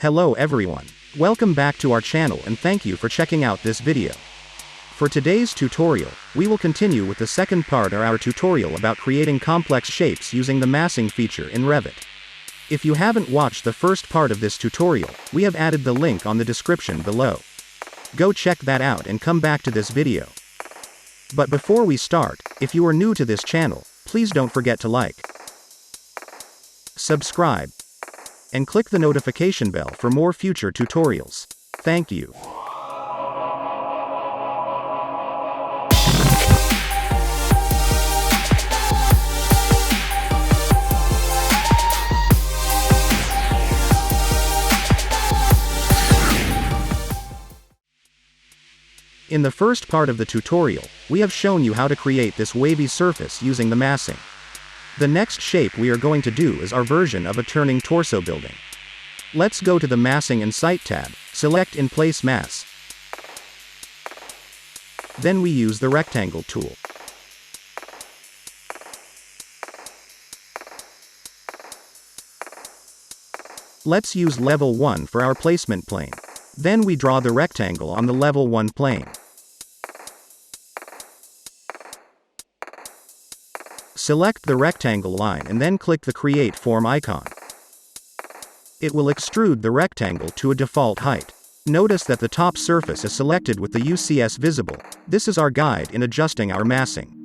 Hello everyone. Welcome back to our channel and thank you for checking out this video. For today's tutorial, we will continue with the second part of our tutorial about creating complex shapes using the massing feature in Revit. If you haven't watched the first part of this tutorial, we have added the link on the description below. Go check that out and come back to this video. But before we start, if you are new to this channel, please don't forget to like, subscribe, and click the notification bell for more future tutorials. Thank you. In the first part of the tutorial, we have shown you how to create this wavy surface using the massing. The next shape we are going to do is our version of a turning torso building. Let's go to the Massing and Site tab, select In Place Mass. Then we use the Rectangle tool. Let's use Level 1 for our placement plane. Then we draw the rectangle on the Level 1 plane. Select the rectangle line and then click the Create Form icon. It will extrude the rectangle to a default height. Notice that the top surface is selected with the UCS visible. This is our guide in adjusting our massing.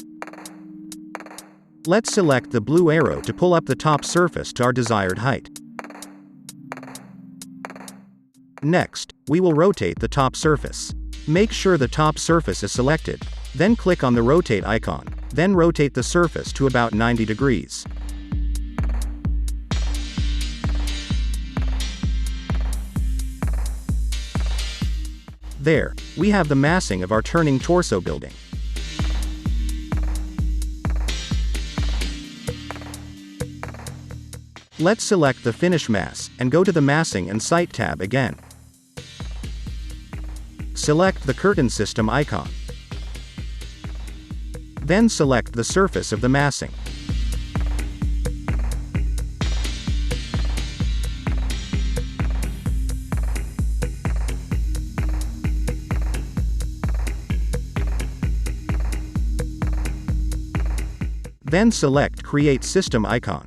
Let's select the blue arrow to pull up the top surface to our desired height. Next, we will rotate the top surface. Make sure the top surface is selected, then click on the rotate icon, then rotate the surface to about 90 degrees. There, we have the massing of our turning torso building. Let's select the Finish Mass, and go to the Massing and Site tab again. Select the Curtain System icon. Then select the surface of the massing. Then select Create System icon.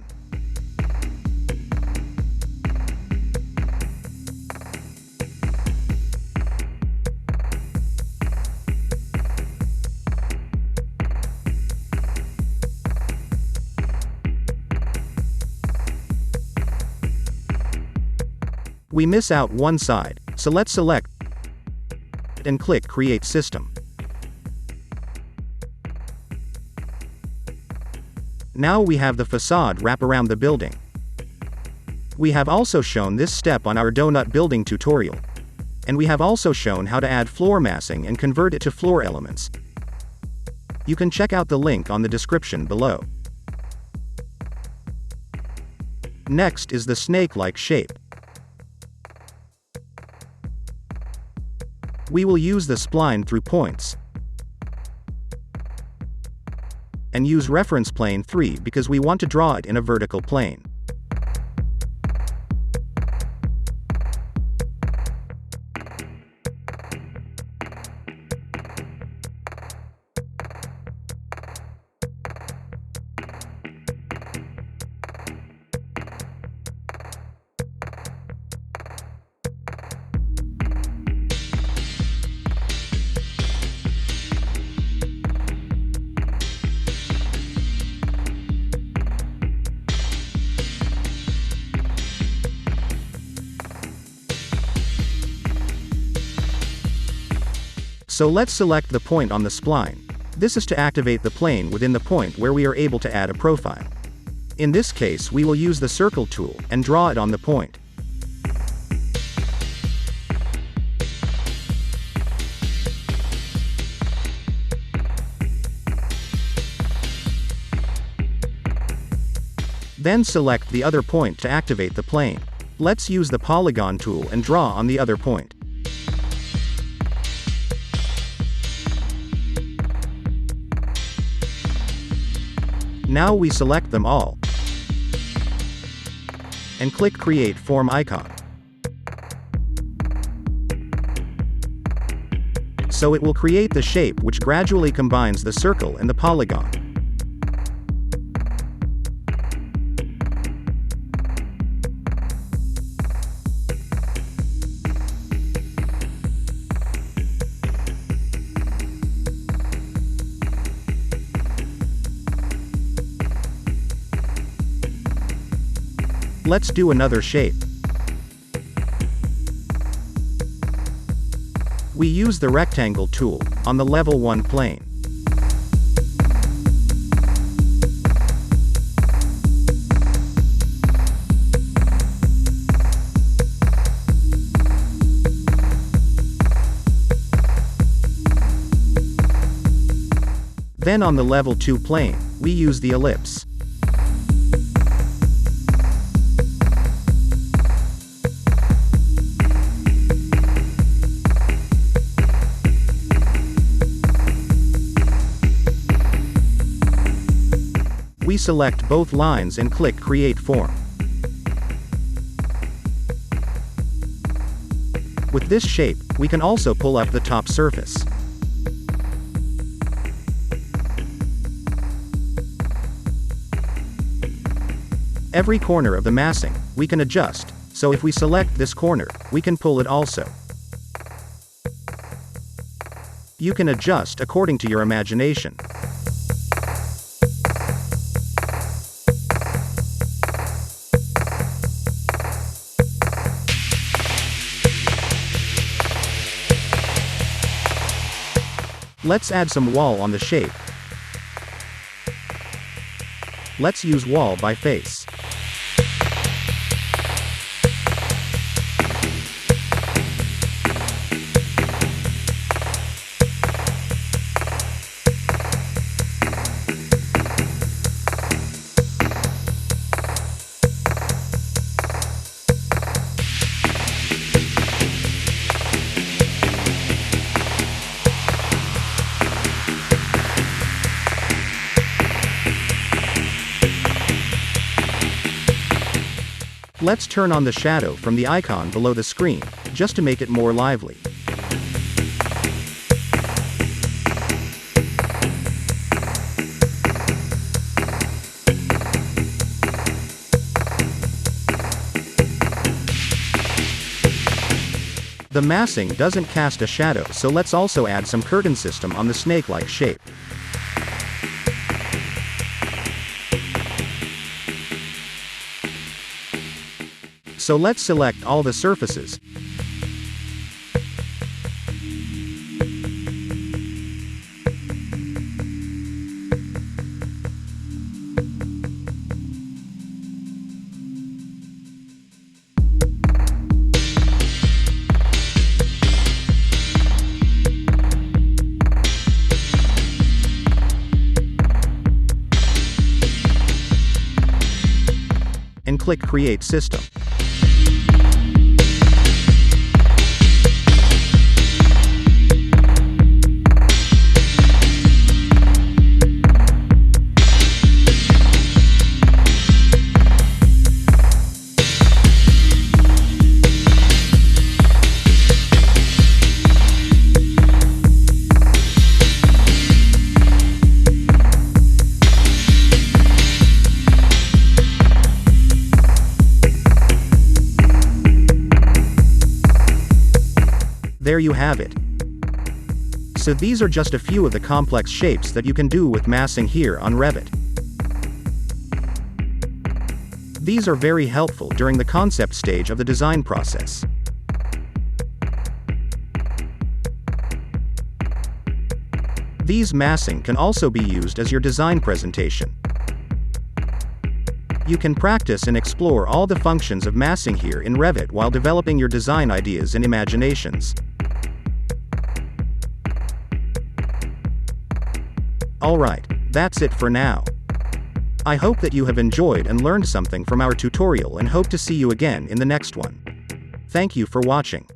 We miss out one side, so let's select and click Create System. Now we have the facade wrap around the building. We have also shown this step on our donut building tutorial. And we have also shown how to add floor massing and convert it to floor elements. You can check out the link on the description below. Next is the snake-like shape. We will use the spline through points. And use reference plane 3 because we want to draw it in a vertical plane. So let's select the point on the spline. This is to activate the plane within the point where we are able to add a profile. In this case, we will use the circle tool and draw it on the point. Then select the other point to activate the plane. Let's use the polygon tool and draw on the other point. Now we select them all and click Create Form icon. so it will create the shape which gradually combines the circle and the polygon. Let's do another shape. We use the rectangle tool on the level 1 plane. Then on the level 2 plane, we use the ellipse. We select both lines and click Create Form. With this shape, we can also pull up the top surface. Every corner of the massing, we can adjust, so if we select this corner, we can pull it also. You can adjust according to your imagination. Let's add some wall on the shape. Let's use wall by face. Let's turn on the shadow from the icon below the screen, just to make it more lively. The massing doesn't cast a shadow, so let's also add some curtain system on the snake-like shape. So let's select all the surfaces. And click Create System. There you have it. So these are just a few of the complex shapes that you can do with massing here on Revit. These are very helpful during the concept stage of the design process. These massing can also be used as your design presentation. You can practice and explore all the functions of massing here in Revit while developing your design ideas and imaginations. Alright, that's it for now. I hope that you have enjoyed and learned something from our tutorial and hope to see you again in the next one. Thank you for watching.